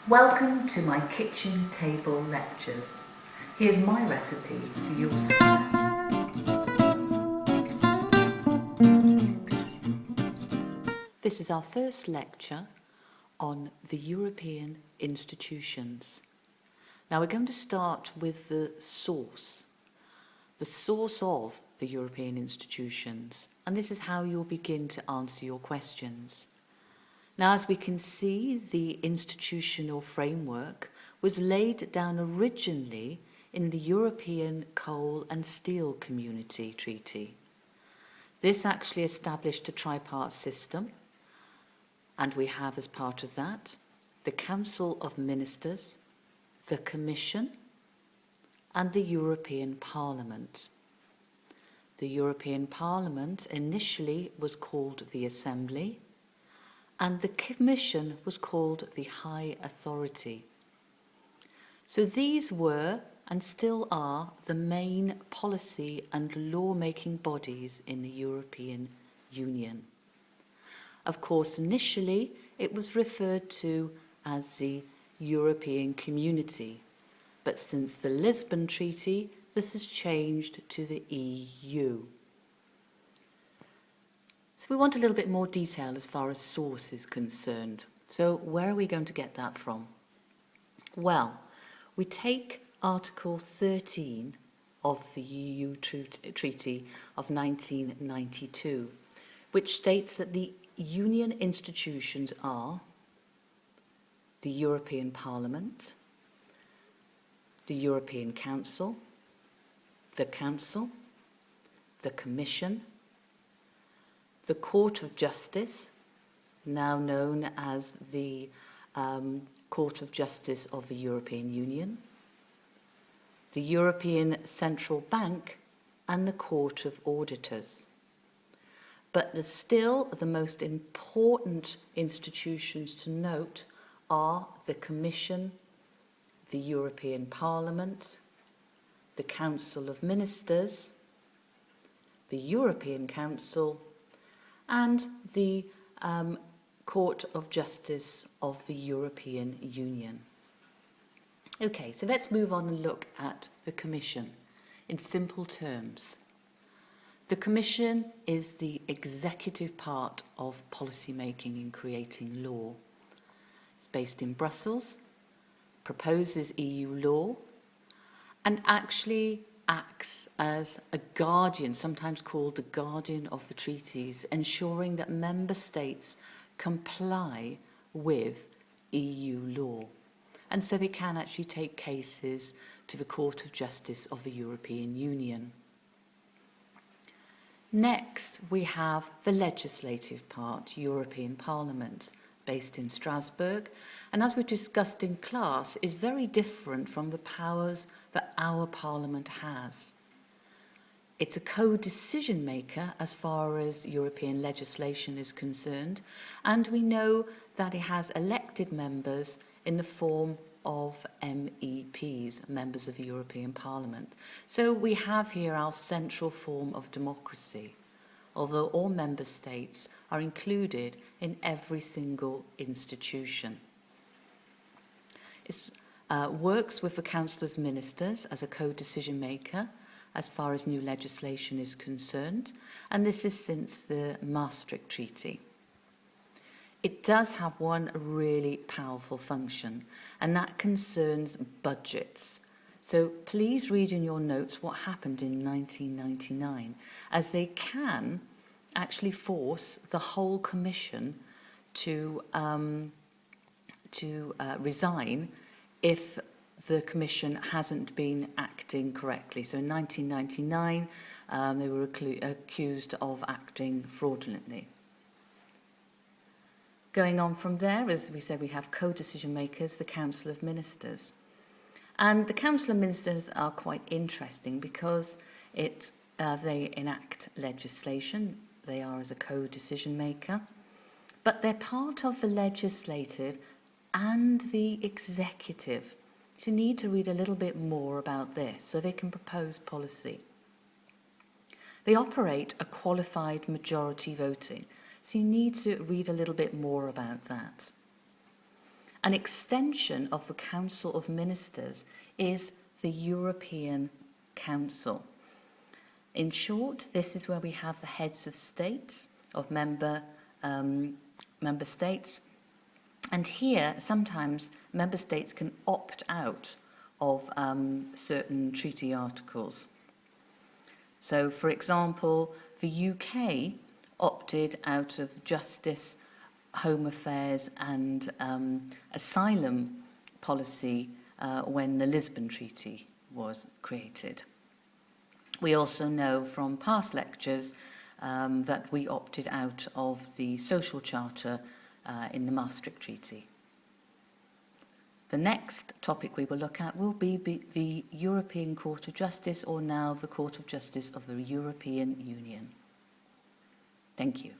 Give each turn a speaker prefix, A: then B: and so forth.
A: Welcome to my kitchen table lectures. Here's my recipe for your success. This is our first lecture on the European institutions. Now we're going to start with the source of the European institutions, and this is how you'll begin to answer your questions. Now, as we can see, the institutional framework was laid down originally in the European Coal and Steel Community Treaty. This actually established a tripart system, and we have as part of that the Council of Ministers, the Commission, and the European Parliament. The European Parliament initially was called the Assembly, and the Commission was called the High Authority. So these were, and still are, the main policy and law-making bodies in the European Union. Of course, initially it was referred to as the European Community, but since the Lisbon Treaty, this has changed to the EU. So we want a little bit more detail as far as source is concerned. So where are we going to get that from? Well, we take Article 13 of the EU Treaty of 1992, which states that the Union institutions are the European Parliament, the European Council, the Commission, the Court of Justice, now known as the Court of Justice of the European Union, the European Central Bank, and the Court of Auditors. But still, the most important institutions to note are the Commission, the European Parliament, the Council of Ministers, the European Council, and the Court of Justice of the European Union. Okay, so let's move on and look at the Commission in simple terms. The Commission is the executive part of policy making in creating law. It's based in Brussels, proposes EU law, and actually acts as a guardian, sometimes called the guardian of the treaties, ensuring that member states comply with EU law. And so they can actually take cases to the Court of Justice of the European Union. Next, we have the legislative part, European Parliament, based in Strasbourg, and as we discussed in class, is very different from the powers that our Parliament has. It's a co-decision maker as far as European legislation is concerned, and we know that it has elected members in the form of MEPs, members of the European Parliament. So we have here our central form of democracy, although all member states are included in every single institution. It works with the Council of Ministers as a co-decision maker as far as new legislation is concerned, and this is since the Maastricht Treaty. It does have one really powerful function, and that concerns budgets. So please read in your notes what happened in 1999, as they can actually force the whole Commission to resign if the Commission hasn't been acting correctly. So in 1999, they were accused of acting fraudulently. Going on from there, as we said, we have co-decision makers, the Council of Ministers. And the Council of Ministers are quite interesting because they enact legislation. They are as a co-decision maker, but they're part of the legislative and the executive. So you need to read a little bit more about this so they can propose policy. They operate a qualified majority voting, so you need to read a little bit more about that. An extension of the Council of Ministers is the European Council. In short, this is where we have the heads of states, of member states, and here sometimes member states can opt out of certain treaty articles. So, for example, the UK opted out of justice, home affairs and asylum policy when the Lisbon Treaty was created. We also know from past lectures that we opted out of the Social Charter in the Maastricht Treaty. The next topic we will look at will be the European Court of Justice, or now the Court of Justice of the European Union. Thank you.